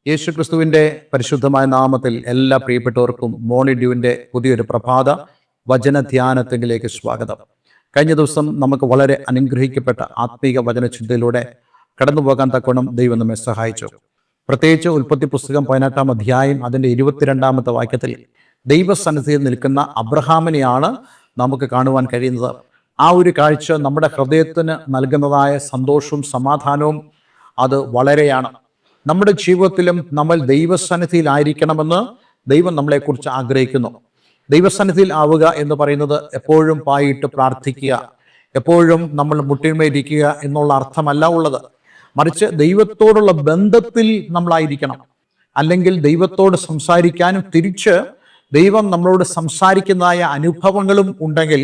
യേശുക്രിസ്തുവിൻ്റെ പരിശുദ്ധമായ നാമത്തിൽ എല്ലാ പ്രിയപ്പെട്ടവർക്കും മോർണിംഗ് ഡ്യൂവിൻ്റെ പുതിയൊരു പ്രഭാത വചന ധ്യാനത്തിലേക്ക് സ്വാഗതം. കഴിഞ്ഞ ദിവസം നമുക്ക് വളരെ അനുഗ്രഹിക്കപ്പെട്ട ആത്മീക വചനചിന്തയിലൂടെ കടന്നു പോകാൻ തക്കവണ്ണം ദൈവം നമ്മെ സഹായിച്ചു. പ്രത്യേകിച്ച് ഉൽപ്പത്തി പുസ്തകം 18-ാം അധ്യായം അതിൻ്റെ 22-ാമത്തെ വാക്യത്തിൽ ദൈവസന്നിധിയിൽ നിൽക്കുന്ന അബ്രഹാമിനെയാണ് നമുക്ക് കാണുവാൻ കഴിയുന്നത്. ആ ഒരു കാഴ്ച നമ്മുടെ ഹൃദയത്തിന് നൽകുന്നതായ സന്തോഷവും സമാധാനവും അത് വളരെയാണ്. നമ്മുടെ ജീവിതത്തിലും നമ്മൾ ദൈവസന്നിധിയിലായിരിക്കണമെന്ന് ദൈവം നമ്മളെക്കുറിച്ച് ആഗ്രഹിക്കുന്നു. ദൈവസന്നിധിയിൽ ആവുക എന്ന് പറയുന്നത് എപ്പോഴും പായിട്ട് പ്രാർത്ഥിക്കുക, എപ്പോഴും നമ്മൾ മുട്ടിന്മേലിരിക്കുക എന്നുള്ള അർത്ഥമല്ല ഉള്ളത്. മറിച്ച് ദൈവത്തോടുള്ള ബന്ധത്തിൽ നമ്മളായിരിക്കണം. അല്ലെങ്കിൽ ദൈവത്തോട് സംസാരിക്കാനും തിരിച്ച് ദൈവം നമ്മളോട് സംസാരിക്കുന്നതായ അനുഭവങ്ങളും ഉണ്ടെങ്കിൽ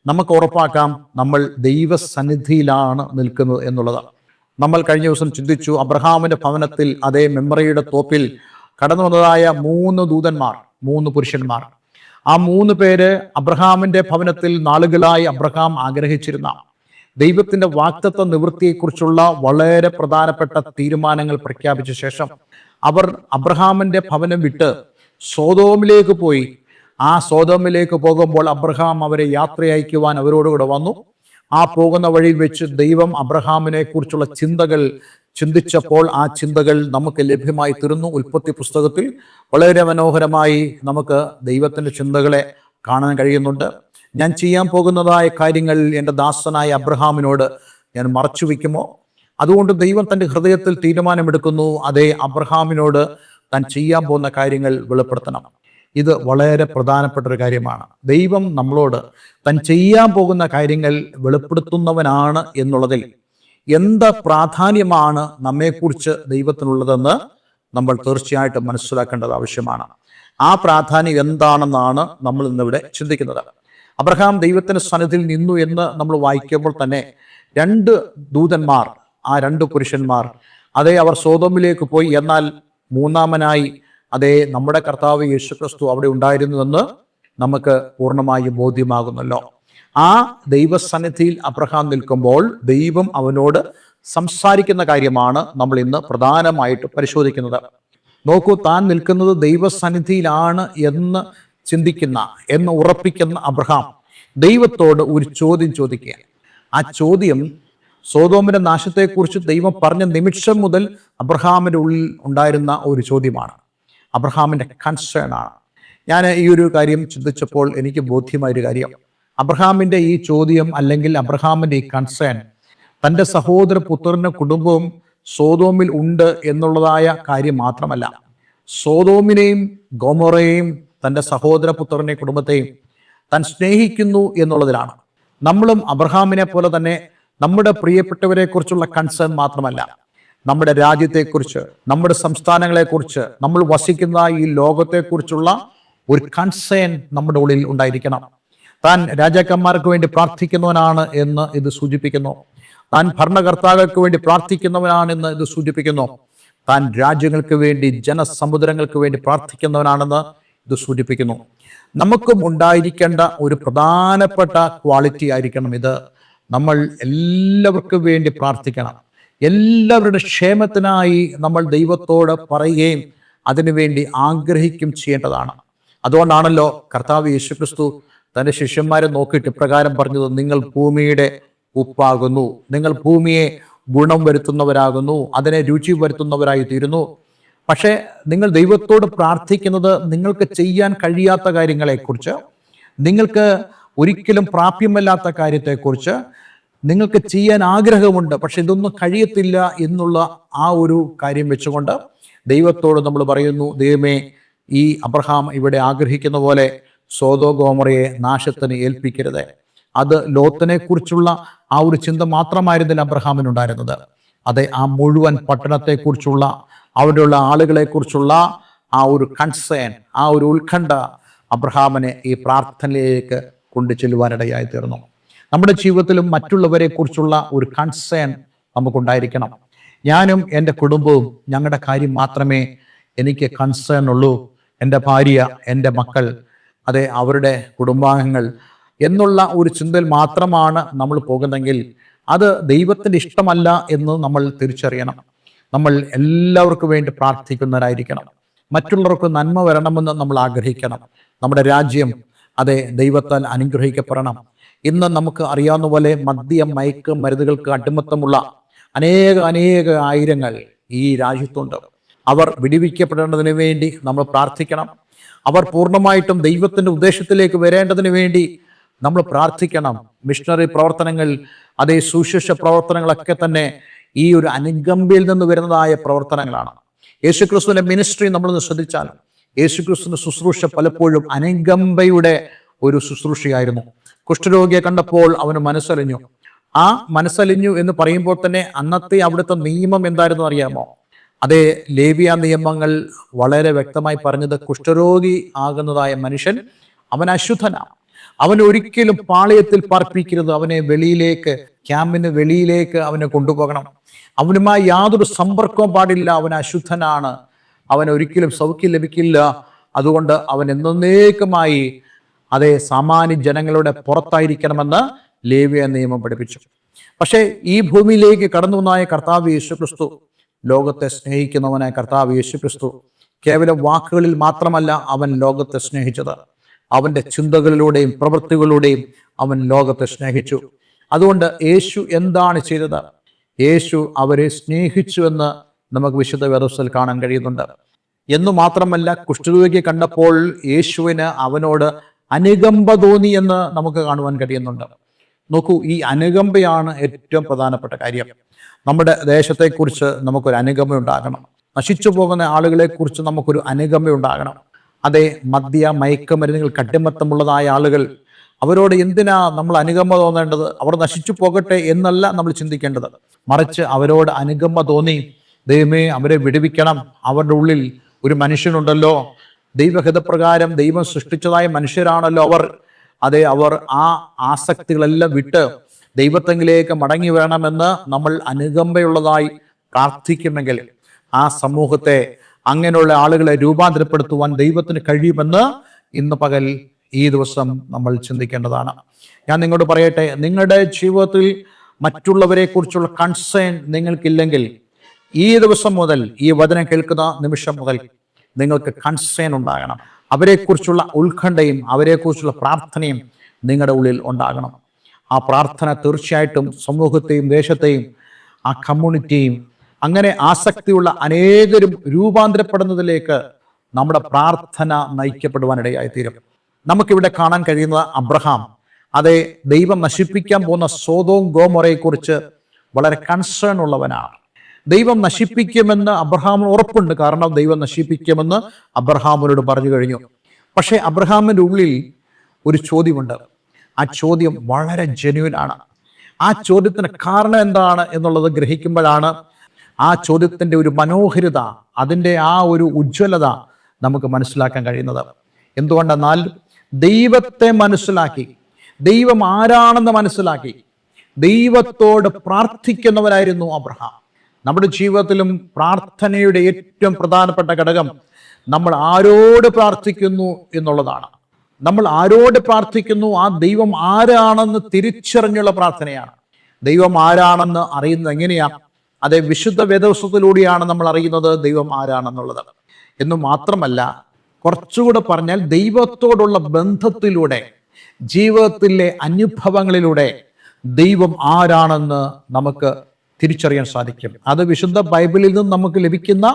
നമുക്ക് ഉറപ്പാക്കാം നമ്മൾ ദൈവസന്നിധിയിലാണ് നിൽക്കുന്നത് എന്നുള്ളത്. നമ്മൾ കഴിഞ്ഞ ദിവസം ചിന്തിച്ചു, അബ്രഹാമിന്റെ ഭവനത്തിൽ അതേ മെമ്മറിയുടെ തോപ്പിൽ കടന്നു വന്നതായ 3 ദൂതന്മാർ, 3 പുരുഷന്മാർ. ആ 3 പേര് അബ്രഹാമിന്റെ ഭവനത്തിൽ നാളുകളായി അബ്രഹാം ആഗ്രഹിച്ചിരുന്ന ദൈവത്തിന്റെ വാഗ്ദത്ത നിവൃത്തിയെക്കുറിച്ചുള്ള വളരെ പ്രധാനപ്പെട്ട തീരുമാനങ്ങൾ പ്രഖ്യാപിച്ച ശേഷം അവർ അബ്രഹാമിന്റെ ഭവനം വിട്ട് സോദോമിലേക്ക് പോയി. ആ സോദോമിലേക്ക് പോകുമ്പോൾ അബ്രഹാം അവരെ യാത്രയയക്കുവാൻ അവരോടുകൂടെ വന്നു. ആ പോകുന്ന വഴിയിൽ വെച്ച് ദൈവം അബ്രഹാമിനെ കുറിച്ചുള്ള ചിന്തകൾ ചിന്തിച്ചപ്പോൾ ആ ചിന്തകൾ നമുക്ക് ലഭ്യമായി തീർന്നു. ഉൽപ്പത്തി പുസ്തകത്തിൽ വളരെ മനോഹരമായി നമുക്ക് ദൈവത്തിൻ്റെ ചിന്തകളെ കാണാൻ കഴിയുന്നുണ്ട്. ഞാൻ ചെയ്യാൻ പോകുന്നതായ കാര്യങ്ങൾ എൻ്റെ ദാസനായ അബ്രഹാമിനോട് ഞാൻ മറച്ചു വയ്ക്കുമോ? അതുകൊണ്ട് ദൈവം തൻ്റെ ഹൃദയത്തിൽ തീരുമാനമെടുക്കുന്നു, അതേ അബ്രഹാമിനോട് താൻ ചെയ്യാൻ പോകുന്ന കാര്യങ്ങൾ വെളിപ്പെടുത്തണം. ഇത് വളരെ പ്രധാനപ്പെട്ട ഒരു കാര്യമാണ്. ദൈവം നമ്മളോട് താൻ ചെയ്യാൻ പോകുന്ന കാര്യങ്ങൾ വെളിപ്പെടുത്തുന്നവനാണ് എന്നുള്ളതിൽ എന്ത് പ്രാധാന്യമാണ് നമ്മെക്കുറിച്ച് ദൈവത്തിനുള്ളതെന്ന് നമ്മൾ തീർച്ചയായിട്ടും മനസ്സിലാക്കേണ്ടത് ആവശ്യമാണ്. ആ പ്രാധാന്യം എന്താണെന്നാണ് നമ്മൾ ഇന്നിവിടെ ചിന്തിക്കുന്നത്. അബ്രഹാം ദൈവത്തിന്റെ സന്നിധിയിൽ നിന്നു എന്ന് നമ്മൾ വായിക്കുമ്പോൾ തന്നെ 2 ദൂതന്മാർ, ആ 2 പുരുഷന്മാർ, അതേ അവർ സോദോമിലേക്ക് പോയി. എന്നാൽ മൂന്നാമനായി അതേ നമ്മുടെ കർത്താവ് യേശുക്രിസ്തു അവിടെ ഉണ്ടായിരുന്നുവെന്ന് നമുക്ക് പൂർണ്ണമായി ബോധ്യമാകുന്നല്ലോ. ആ ദൈവസന്നിധിയിൽ അബ്രഹാം നിൽക്കുമ്പോൾ ദൈവം അവനോട് സംസാരിക്കുന്ന കാര്യമാണ് നമ്മൾ ഇന്ന് പ്രധാനമായിട്ട് പരിശോധിക്കുന്നത്. നോക്കൂ, താൻ നിൽക്കുന്നത് ദൈവസന്നിധിയിലാണ് എന്ന് ചിന്തിക്കുന്ന, എന്ന് ഉറപ്പിക്കുന്ന അബ്രഹാം ദൈവത്തോട് ഒരു ചോദ്യം ചോദിക്കുക. ആ ചോദ്യം സോദോമിന്റെ നാശത്തെക്കുറിച്ച് ദൈവം പറഞ്ഞ നിമിഷം മുതൽ അബ്രഹാമിൻ്റെ ഉള്ളിൽ ഉണ്ടായിരുന്ന ഒരു ചോദ്യമാണ്. അബ്രഹാമിൻ്റെ കൺസേൺ ആണ്. ഞാൻ ഈ ഒരു കാര്യം ചിന്തിച്ചപ്പോൾ എനിക്ക് ബോധ്യമായൊരു കാര്യം, അബ്രഹാമിൻ്റെ ഈ ചോദ്യം അല്ലെങ്കിൽ അബ്രഹാമിൻ്റെ ഈ കൺസേൺ തൻ്റെ സഹോദര പുത്രനും കുടുംബവും സോദോമിൽ ഉണ്ട് എന്നുള്ളതായ കാര്യം മാത്രമല്ല, സോദോമിനെയും ഗൊമോറയെയും തൻ്റെ സഹോദര പുത്രനെ കുടുംബത്തെയും താൻ സ്നേഹിക്കുന്നു എന്നുള്ളതിലാണ്. നമ്മളും അബ്രഹാമിനെ പോലെ തന്നെ നമ്മുടെ പ്രിയപ്പെട്ടവരെ കുറിച്ചുള്ള കൺസേൺ മാത്രമല്ല, നമ്മുടെ രാജ്യത്തെക്കുറിച്ച്, നമ്മുടെ സംസ്ഥാനങ്ങളെക്കുറിച്ച്, നമ്മൾ വസിക്കുന്ന ഈ ലോകത്തെക്കുറിച്ചുള്ള ഒരു കൺസേൺ നമ്മുടെ ഉള്ളിൽ ഉണ്ടായിരിക്കണം. താൻ രാജാക്കന്മാർക്ക് വേണ്ടി പ്രാർത്ഥിക്കുന്നവനാണ് എന്ന് ഇത് സൂചിപ്പിക്കുന്നു. താൻ ഭരണകർത്താക്കൾക്ക് വേണ്ടി പ്രാർത്ഥിക്കുന്നവനാണെന്ന് ഇത് സൂചിപ്പിക്കുന്നു. താൻ രാജ്യങ്ങൾക്ക് വേണ്ടി, ജനസമുദ്രങ്ങൾക്ക് വേണ്ടി പ്രാർത്ഥിക്കുന്നവനാണെന്ന് ഇത് സൂചിപ്പിക്കുന്നു. നമുക്കും ഉണ്ടായിരിക്കേണ്ട ഒരു പ്രധാനപ്പെട്ട ക്വാളിറ്റി ആയിരിക്കണം ഇത്. നമ്മൾ എല്ലാവർക്കും വേണ്ടി പ്രാർത്ഥിക്കണം. എല്ലാവരുടെ ക്ഷേമത്തിനായി നമ്മൾ ദൈവത്തോട് പറയുകയും അതിനുവേണ്ടി ആഗ്രഹിക്കുകയും ചെയ്യേണ്ടതാണ്. അതുകൊണ്ടാണല്ലോ കർത്താവ് യേശുക്രിസ്തു തൻ്റെ ശിഷ്യന്മാരെ നോക്കിയിട്ട് ഇപ്രകാരം പറഞ്ഞത്, നിങ്ങൾ ഭൂമിയുടെ ഉപ്പാകുന്നു, നിങ്ങൾ ഭൂമിയെ ഗുണം വരുത്തുന്നവരാകുന്നു, അതിനെ രുചി വരുത്തുന്നവരായി തീരുന്നു. പക്ഷേ നിങ്ങൾ ദൈവത്തോട് പ്രാർത്ഥിക്കുന്നത് നിങ്ങൾക്ക് ചെയ്യാൻ കഴിയാത്ത കാര്യങ്ങളെക്കുറിച്ച്, നിങ്ങൾക്ക് ഒരിക്കലും പ്രാപ്യമല്ലാത്ത കാര്യത്തെക്കുറിച്ച്, നിങ്ങൾക്ക് ചെയ്യാൻ ആഗ്രഹമുണ്ട് പക്ഷെ ഇതൊന്നും കഴിയത്തില്ല എന്നുള്ള ആ ഒരു കാര്യം വെച്ചുകൊണ്ട് ദൈവത്തോട് നമ്മൾ പറയുന്നു, ദൈവമേ, ഈ അബ്രഹാം ഇവിടെ ആഗ്രഹിക്കുന്ന പോലെ സോദോ ഗോമറയെ നാശത്തിന് ഏൽപ്പിക്കരുത്. അത് ലോത്തിനെ കുറിച്ചുള്ള ആ ഒരു ചിന്ത മാത്രമായിരുന്നില്ല അബ്രഹാമിനുണ്ടായിരുന്നത്. അതെ, ആ മുഴുവൻ പട്ടണത്തെക്കുറിച്ചുള്ള, അവിടെയുള്ള ആളുകളെക്കുറിച്ചുള്ള ആ ഒരു കൺസേൺ, ആ ഒരു ഉത്കണ്ഠ അബ്രഹാമിനെ ഈ പ്രാർത്ഥനയിലേക്ക് കൊണ്ടു ചെല്ലുവാനിടയായി തീർന്നു. നമ്മുടെ ജീവിതത്തിലും മറ്റുള്ളവരെ കുറിച്ചുള്ള ഒരു കൺസേൺ നമുക്കുണ്ടായിരിക്കണം. ഞാനും എൻ്റെ കുടുംബവും, ഞങ്ങളുടെ കാര്യം മാത്രമേ എനിക്ക് കൺസേൺ ഉള്ളൂ. എൻ്റെ ഭാര്യ, എൻ്റെ മക്കൾ, അതെ അവരുടെ കുടുംബാംഗങ്ങൾ എന്നുള്ള ഒരു ചിന്തയിൽ മാത്രമാണ് നമ്മൾ പോകുന്നതെങ്കിൽ അത് ദൈവത്തിൻ്റെ ഇഷ്ടമല്ല എന്ന് നമ്മൾ തിരിച്ചറിയണം. നമ്മൾ എല്ലാവർക്കും വേണ്ടി പ്രാർത്ഥിക്കുന്നവരായിരിക്കണം. മറ്റുള്ളവർക്ക് നന്മ വരണമെന്ന് നമ്മൾ ആഗ്രഹിക്കണം. നമ്മുടെ രാജ്യം ദൈവത്താൽ അനുഗ്രഹിക്കപ്പെടണം. ഇന്ന് നമുക്ക് അറിയാവുന്ന പോലെ മദ്യം, മയക്ക് മരുന്നുകൾക്ക് അടിമത്തമുള്ള അനേക ആയിരങ്ങൾ ഈ രാജ്യത്തുണ്ട്. അവർ വിടുവിക്കപ്പെടേണ്ടതിന് വേണ്ടി നമ്മൾ പ്രാർത്ഥിക്കണം. അവർ പൂർണ്ണമായിട്ടും ദൈവത്തിൻ്റെ ഉദ്ദേശത്തിലേക്ക് വരേണ്ടതിന് വേണ്ടി നമ്മൾ പ്രാർത്ഥിക്കണം. മിഷണറി പ്രവർത്തനങ്ങൾ, സുവിശേഷ പ്രവർത്തനങ്ങളൊക്കെ തന്നെ ഈ ഒരു അനുകമ്പയിൽ നിന്ന് വരുന്നതായ പ്രവർത്തനങ്ങളാണ്. യേശുക്രിസ്തുവിന്റെ മിനിസ്ട്രി നമ്മളൊന്ന് ശ്രദ്ധിച്ചാൽ, യേശുക്രിസ്തുവിന്റെ ശുശ്രൂഷ പലപ്പോഴും അനുകമ്പയുടെ ഒരു ശുശ്രൂഷയായിരുന്നു. കുഷ്ഠരോഗിയെ കണ്ടപ്പോൾ അവന് മനസ്സലിഞ്ഞു. ആ മനസ്സലിഞ്ഞു എന്ന് പറയുമ്പോൾ തന്നെ അന്നത്തെ അവിടുത്തെ നിയമം എന്തായിരുന്നു അറിയാമോ? ലേവ്യ നിയമങ്ങൾ വളരെ വ്യക്തമായി പറഞ്ഞത്, കുഷ്ഠരോഗി ആകുന്നതായ മനുഷ്യൻ അവൻ അശുദ്ധനാണ്. അവൻ ഒരിക്കലും പാളയത്തിൽ പാർപ്പിക്കരുത്. അവനെ വെളിയിലേക്ക്, ക്യാമ്പിന് വെളിയിലേക്ക് അവനെ കൊണ്ടുപോകണം. അവനുമായി യാതൊരു സമ്പർക്കവും പാടില്ല. അവൻ അശുദ്ധനാണ്. അവൻ ഒരിക്കലും സൗഖ്യം ലഭിക്കില്ല. അതുകൊണ്ട് അവൻ എന്നേക്കുമായി സാമാന്യ ജനങ്ങളുടെ പുറത്തായിരിക്കണമെന്ന് ലേവ്യ നിയമം പഠിപ്പിച്ചു. പക്ഷേ ഈ ഭൂമിയിലേക്ക് കടന്നു വന്നായ കർത്താവ് യേശുക്രിസ്തു, ലോകത്തെ സ്നേഹിക്കുന്നവനായ കർത്താവ് യേശുക്രിസ്തു, കേവലം വാക്കുകളിൽ മാത്രമല്ല അവൻ ലോകത്തെ സ്നേഹിച്ചത്. അവൻ്റെ ചിന്തകളിലൂടെയും പ്രവൃത്തികളിലൂടെയും അവൻ ലോകത്തെ സ്നേഹിച്ചു. അതുകൊണ്ട് യേശു എന്താണ് ചെയ്തത്? യേശു അവരെ സ്നേഹിച്ചു എന്ന് നമുക്ക് വിശുദ്ധ വേദപുസ്തകത്തിൽ കാണാൻ കഴിയുന്നുണ്ട്. എന്നു മാത്രമല്ല, കുഷ്ഠരോഗിയെ കണ്ടപ്പോൾ യേശുവിന് അവനോട് അനുകമ്പ തോന്നി എന്ന് നമുക്ക് കാണുവാൻ കഴിയുന്നുണ്ട്. നോക്കൂ, ഈ അനുകമ്പയാണ് ഏറ്റവും പ്രധാനപ്പെട്ട കാര്യം. നമ്മുടെ ദേശത്തെക്കുറിച്ച് നമുക്കൊരു അനുകമ്പ ഉണ്ടാകണം. നശിച്ചു പോകുന്ന ആളുകളെക്കുറിച്ച് നമുക്കൊരു അനുകമ്പ ഉണ്ടാകണം. മദ്യ മയക്കുമരുന്നുകൾക്ക് അടിമത്തമുള്ളതായ ആളുകൾ, അവരോട് എന്തിനാ നമ്മൾ അനുകമ്പ തോന്നേണ്ടത്? അവർ നശിച്ചു പോകട്ടെ എന്നല്ല നമ്മൾ ചിന്തിക്കേണ്ടത്. മറിച്ച് അവരോട് അനുകമ്പ തോന്നി, ദൈവമേ അവരെ വിടുവിക്കണം. അവരുടെ ഉള്ളിൽ ഒരു മനുഷ്യനുണ്ടല്ലോ, ദൈവഹിതപ്രകാരം ദൈവം സൃഷ്ടിച്ചതായ മനുഷ്യരാണല്ലോ അവർ. അവർ ആ ആസക്തികളെല്ലാം വിട്ട് ദൈവത്തെങ്കിലേക്ക് മടങ്ങി വരണമെന്ന് നമ്മൾ അനുകമ്പയുള്ളതായി പ്രാർത്ഥിക്കുമെങ്കിൽ ആ സമൂഹത്തെ, അങ്ങനെയുള്ള ആളുകളെ രൂപാന്തരപ്പെടുത്തുവാൻ ദൈവത്തിന് കഴിയുമെന്ന് ഇന്ന് പകൽ ഈ ദിവസം നമ്മൾ ചിന്തിക്കേണ്ടതാണ്. ഞാൻ നിങ്ങളോട് പറയട്ടെ, നിങ്ങളുടെ ജീവിതത്തിൽ മറ്റുള്ളവരെ കുറിച്ചുള്ള കൺസേൺ നിങ്ങൾക്കില്ലെങ്കിൽ, ഈ ദിവസം മുതൽ, ഈ വചനം കേൾക്കുന്ന നിമിഷം മുതൽ നിങ്ങൾക്ക് കൺസേൺ ഉണ്ടാകണം. അവരെക്കുറിച്ചുള്ള ഉത്കണ്ഠയും അവരെക്കുറിച്ചുള്ള പ്രാർത്ഥനയും നിങ്ങളുടെ ഉള്ളിൽ ഉണ്ടാകണം. ആ പ്രാർത്ഥന തീർച്ചയായിട്ടും സമൂഹത്തെയും ദേശത്തെയും ആ കമ്മ്യൂണിറ്റിയും അങ്ങനെ ആസക്തിയുള്ള അനേകരും രൂപാന്തരപ്പെടുന്നതിലേക്ക് നമ്മുടെ പ്രാർത്ഥന നയിക്കപ്പെടുവാനിടയായിത്തീരും. നമുക്കിവിടെ കാണാൻ കഴിയുന്ന അബ്രഹാം, ദൈവം നശിപ്പിക്കാൻ പോകുന്ന സോദോം ഗോമോറയെക്കുറിച്ച് വളരെ കൺസേൺ ഉള്ളവനാണ്. ദൈവം നശിപ്പിക്കുമെന്ന് അബ്രഹാമിന് ഉറപ്പുണ്ട്. കാരണം ദൈവം നശിപ്പിക്കുമെന്ന് അബ്രഹാമിനോട് പറഞ്ഞു കഴിഞ്ഞു. പക്ഷേ അബ്രഹാമിൻ്റെ ഉള്ളിൽ ഒരു ചോദ്യമുണ്ട്. ആ ചോദ്യം വളരെ ജെന്യുവൻ ആണ്. ആ ചോദ്യത്തിന് കാരണം എന്താണ് എന്നുള്ളത് ഗ്രഹിക്കുമ്പോഴാണ് ആ ചോദ്യത്തിൻ്റെ ഒരു മനോഹരിത, അതിൻ്റെ ആ ഒരു ഉജ്ജ്വലത നമുക്ക് മനസ്സിലാക്കാൻ കഴിയുന്നത്. എന്തുകൊണ്ടെന്നാൽ ദൈവത്തെ മനസ്സിലാക്കി, ദൈവം ആരാണെന്ന് മനസ്സിലാക്കി ദൈവത്തോട് പ്രാർത്ഥിക്കുന്നവരായിരുന്നു അബ്രഹാം. നമ്മുടെ ജീവിതത്തിലും പ്രാർത്ഥനയുടെ ഏറ്റവും പ്രധാനപ്പെട്ട ഘടകം നമ്മൾ ആരോട് പ്രാർത്ഥിക്കുന്നു എന്നുള്ളതാണ്. നമ്മൾ ആരോട് പ്രാർത്ഥിക്കുന്നു, ആ ദൈവം ആരാണെന്ന് തിരിച്ചറിഞ്ഞുള്ള പ്രാർത്ഥനയാണ്. ദൈവം ആരാണെന്ന് അറിയുന്നത് എങ്ങനെയാണ്? വിശുദ്ധ വേദപുസ്തകത്തിലൂടെയാണ് നമ്മൾ അറിയുന്നത് ദൈവം ആരാണെന്നുള്ളത്. എന്നു മാത്രമല്ല, കുറച്ചുകൂടെ പറഞ്ഞാൽ ദൈവത്തോടുള്ള ബന്ധത്തിലൂടെ, ജീവിതത്തിലെ അനുഭവങ്ങളിലൂടെ ദൈവം ആരാണെന്ന് നമുക്ക് തിരിച്ചറിയാൻ സാധിക്കും. അത് വിശുദ്ധ ബൈബിളിൽ നിന്ന് നമുക്ക് ലഭിക്കുന്ന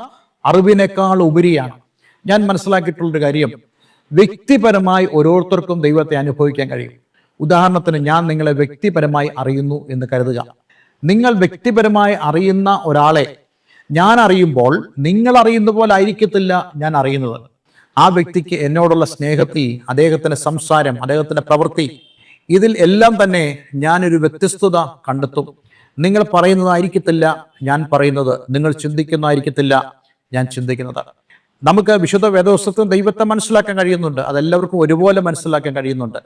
അറിവിനേക്കാൾ ഉപരിയാണ്. ഞാൻ മനസ്സിലാക്കിയിട്ടുള്ളൊരു കാര്യം, വ്യക്തിപരമായി ഓരോരുത്തർക്കും ദൈവത്തെ അനുഭവിക്കാൻ കഴിയും. ഉദാഹരണത്തിന്, ഞാൻ നിങ്ങളെ വ്യക്തിപരമായി അറിയുന്നു എന്ന് കരുതുക. നിങ്ങൾ വ്യക്തിപരമായി അറിയുന്ന ഒരാളെ ഞാൻ അറിയുമ്പോൾ നിങ്ങൾ അറിയുന്ന പോലെ ആയിരിക്കത്തില്ല ഞാൻ അറിയുന്നത്. ആ വ്യക്തിക്ക് എന്നോടുള്ള സ്നേഹത്തിൽ, അദ്ദേഹത്തിൻ്റെ സംസാരം, അദ്ദേഹത്തിൻ്റെ പ്രവൃത്തി, ഇതിൽ എല്ലാം തന്നെ ഞാനൊരു വ്യത്യസ്തത കണ്ടെത്തും. നിങ്ങൾ പറയുന്നതായിരിക്കത്തില്ല ഞാൻ പറയുന്നത്, നിങ്ങൾ ചിന്തിക്കുന്നതായിരിക്കത്തില്ല ഞാൻ ചിന്തിക്കുന്നത്. നമുക്ക് വിശുദ്ധ വേദപുസ്തകത്തിൽ ദൈവത്തെ മനസ്സിലാക്കാൻ കഴിയുന്നുണ്ട്, അതെല്ലാവർക്കും ഒരുപോലെ മനസ്സിലാക്കാൻ കഴിയുന്നുണ്ട്.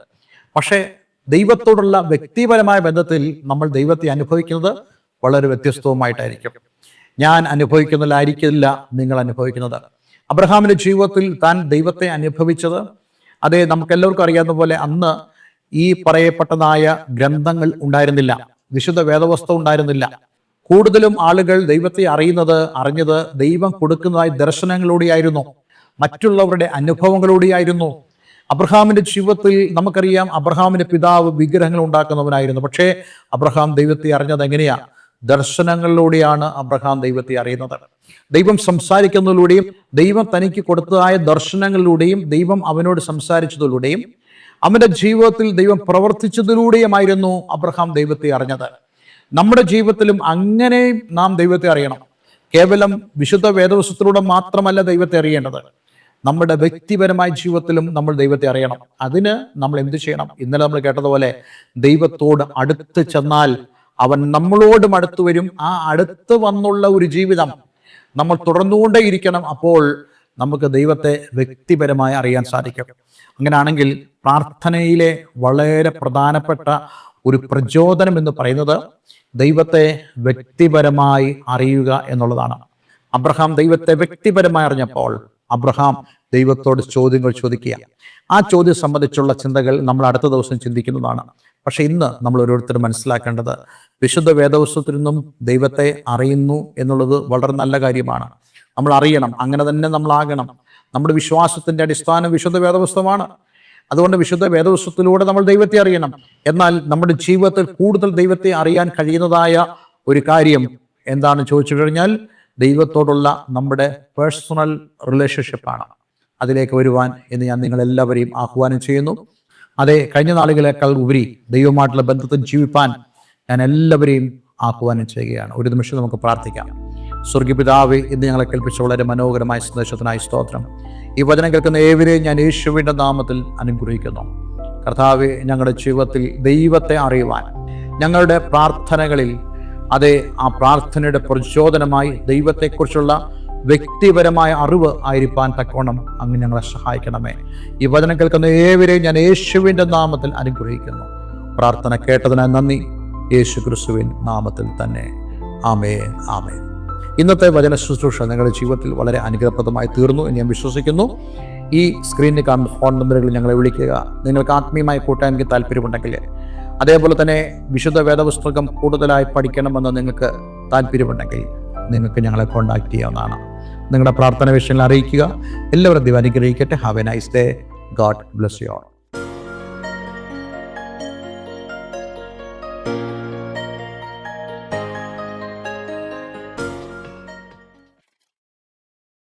പക്ഷേ ദൈവത്തോടുള്ള വ്യക്തിപരമായ ബന്ധത്തിൽ നമ്മൾ ദൈവത്തെ അനുഭവിക്കുന്നത് വളരെ വ്യത്യസ്തവുമായിട്ടായിരിക്കും. ഞാൻ അനുഭവിക്കുന്നതിലായിരിക്കില്ല നിങ്ങൾ അനുഭവിക്കുന്നത്. അബ്രഹാമിൻ്റെ ജീവിതത്തിൽ താൻ ദൈവത്തെ അനുഭവിച്ചത്, നമുക്കെല്ലാവർക്കും അറിയാവുന്ന പോലെ അന്ന് ഈ പറയപ്പെട്ടതായ ഗ്രന്ഥങ്ങൾ ഉണ്ടായിരുന്നില്ല, വിശുദ്ധ വേദവസ്തു ഉണ്ടായിരുന്നില്ല. കൂടുതലും ആളുകൾ ദൈവത്തെ അറിഞ്ഞത് ദൈവം കൊടുക്കുന്നതായി ദർശനങ്ങളിലൂടെയായിരുന്നു, മറ്റുള്ളവരുടെ അനുഭവങ്ങളിലൂടെയായിരുന്നു. അബ്രഹാമിന്റെ ജീവിതത്തിൽ നമുക്കറിയാം, അബ്രഹാമിന്റെ പിതാവ് വിഗ്രഹങ്ങൾ ഉണ്ടാക്കുന്നവനായിരുന്നു. പക്ഷേ അബ്രഹാം ദൈവത്തെ അറിഞ്ഞത് എങ്ങനെയാ? ദർശനങ്ങളിലൂടെയാണ് അബ്രഹാം ദൈവത്തെ അറിയുന്നത്. ദൈവം സംസാരിക്കുന്നതിലൂടെയും ദൈവം തനിക്ക് കൊടുത്തതായ ദർശനങ്ങളിലൂടെയും ദൈവം അവനോട് സംസാരിച്ചതിലൂടെയും അവന്റെ ജീവിതത്തിൽ ദൈവം പ്രവർത്തിച്ചതിലൂടെയുമായിരുന്നു അബ്രഹാം ദൈവത്തെ അറിഞ്ഞത്. നമ്മുടെ ജീവിതത്തിലും അങ്ങനെ നാം ദൈവത്തെ അറിയണം. കേവലം വിശുദ്ധ വേദപുസ്തകത്തിലൂടെ മാത്രമല്ല ദൈവത്തെ അറിയേണ്ടത്, നമ്മുടെ വ്യക്തിപരമായ ജീവിതത്തിലും നമ്മൾ ദൈവത്തെ അറിയണം. അതിന് നമ്മൾ എന്ത് ചെയ്യണം? ഇന്നലെ നമ്മൾ കേട്ടതുപോലെ ദൈവത്തോട് അടുത്ത് ചെന്നാൽ അവൻ നമ്മളോടും അടുത്ത് വരും. ആ അടുത്ത് വന്നുള്ള ഒരു ജീവിതം നമ്മൾ തുടർന്നുകൊണ്ടേയിരിക്കണം. അപ്പോൾ നമുക്ക് ദൈവത്തെ വ്യക്തിപരമായി അറിയാൻ സാധിക്കും. അങ്ങനെയാണെങ്കിൽ പ്രാർത്ഥനയിലെ വളരെ പ്രധാനപ്പെട്ട ഒരു പ്രചോദനം എന്ന് പറയുന്നത് ദൈവത്തെ വ്യക്തിപരമായി അറിയുക എന്നുള്ളതാണ്. അബ്രഹാം ദൈവത്തെ വ്യക്തിപരമായി അറിഞ്ഞപ്പോൾ അബ്രഹാം ദൈവത്തോട് ചോദ്യങ്ങൾ ചോദിക്കുക. ആ ചോദ്യം സംബന്ധിച്ചുള്ള ചിന്തകൾ നമ്മൾ അടുത്ത ദിവസം ചിന്തിക്കുന്നതാണ്. പക്ഷെ ഇന്ന് നമ്മൾ ഓരോരുത്തരും മനസ്സിലാക്കേണ്ടത്, വിശുദ്ധ വേദപുസ്തകത്തിൽ നിന്നും ദൈവത്തെ അറിയുന്നു എന്നുള്ളത് വളരെ നല്ല കാര്യമാണ്. നമ്മൾ അറിയണം, അങ്ങനെ തന്നെ നമ്മളാകണം. നമ്മുടെ വിശ്വാസത്തിന്റെ അടിസ്ഥാനം വിശുദ്ധ വേദപുസ്തകമാണ്. അതുകൊണ്ട് വിശുദ്ധ വേദപുസ്തകത്തിലൂടെ നമ്മൾ ദൈവത്തെ അറിയണം. എന്നാൽ നമ്മുടെ ജീവിതത്തിൽ കൂടുതൽ ദൈവത്തെ അറിയാൻ കഴിയുന്നതായ ഒരു കാര്യം എന്താണ് ചോദിച്ചു കഴിഞ്ഞാൽ, ദൈവത്തോടുള്ള നമ്മുടെ പേഴ്സണൽ റിലേഷൻഷിപ്പാണ്. അതിലേക്ക് വരുവാൻ എന്ന് ഞാൻ നിങ്ങളെല്ലാവരെയും ആഹ്വാനം ചെയ്യുന്നു. അതെ, കഴിഞ്ഞ നാളുകളേക്കാൾ ഉപരി ദൈവമായിട്ടുള്ള ബന്ധത്തിൽ ജീവിപ്പാൻ ഞാൻ എല്ലാവരെയും ആഹ്വാനം ചെയ്യുകയാണ്. ഒരു നിമിഷം നമുക്ക് പ്രാർത്ഥിക്കാം. സ്വർഗ്ഗപിതാവേ, ഇന്ന് ഞങ്ങളെ കേൾപ്പിച്ച വളരെ മനോഹരമായ സന്ദേശത്തിനായി സ്തോത്രം. ഈ വചനം കേൾക്കുന്ന ഏവരെയും ഞാൻ യേശുവിൻ്റെ നാമത്തിൽ അനുഗ്രഹിക്കുന്നു. കർത്താവേ, ഞങ്ങളുടെ ജീവിതത്തിൽ ദൈവത്തെ അറിയുവാൻ, ഞങ്ങളുടെ പ്രാർത്ഥനകളിൽ അതേ ആ പ്രാർത്ഥനയുടെ പ്രചോദനമായി ദൈവത്തെക്കുറിച്ചുള്ള വ്യക്തിപരമായ അറിവ് ആയിരിക്കാൻ തക്കവണ്ണം അങ്ങ് ഞങ്ങളെ സഹായിക്കണമേ. ഈ വചനം കേൾക്കുന്ന ഏവരെയും ഞാൻ യേശുവിൻ്റെ നാമത്തിൽ അനുഗ്രഹിക്കുന്നു. പ്രാർത്ഥന കേട്ടതിനായി നന്ദി. യേശു ക്രിസ്തുവിൻ നാമത്തിൽ തന്നെ. ആമേൻ, ആമേൻ. ഇന്നത്തെ വചന ശുശ്രൂഷ നിങ്ങളുടെ ജീവിതത്തിൽ വളരെ അനുഗ്രഹപ്രദമായി തീർന്നു എന്ന് ഞാൻ വിശ്വസിക്കുന്നു. ഈ സ്ക്രീനിൽ കാണുന്ന ഫോൺ നമ്പറുകളിൽ ഞങ്ങളെ വിളിക്കുക. നിങ്ങൾക്ക് ആത്മീയമായി കൂട്ടാൻ എനിക്ക് താല്പര്യമുണ്ടെങ്കിൽ, അതേപോലെ തന്നെ വിശുദ്ധ വേദപുസ്തകം കൂടുതലായി പഠിക്കണമെന്ന് നിങ്ങൾക്ക് താല്പര്യമുണ്ടെങ്കിൽ നിങ്ങൾക്ക് ഞങ്ങളെ കോൺടാക്ട് ചെയ്യാവുന്നതാണ്. നിങ്ങളുടെ പ്രാർത്ഥന വിഷയങ്ങൾ അറിയിക്കുക. എല്ലാവരും ദൈവം അനുഗ്രഹിക്കട്ടെ. Have A nice day. God bless you all.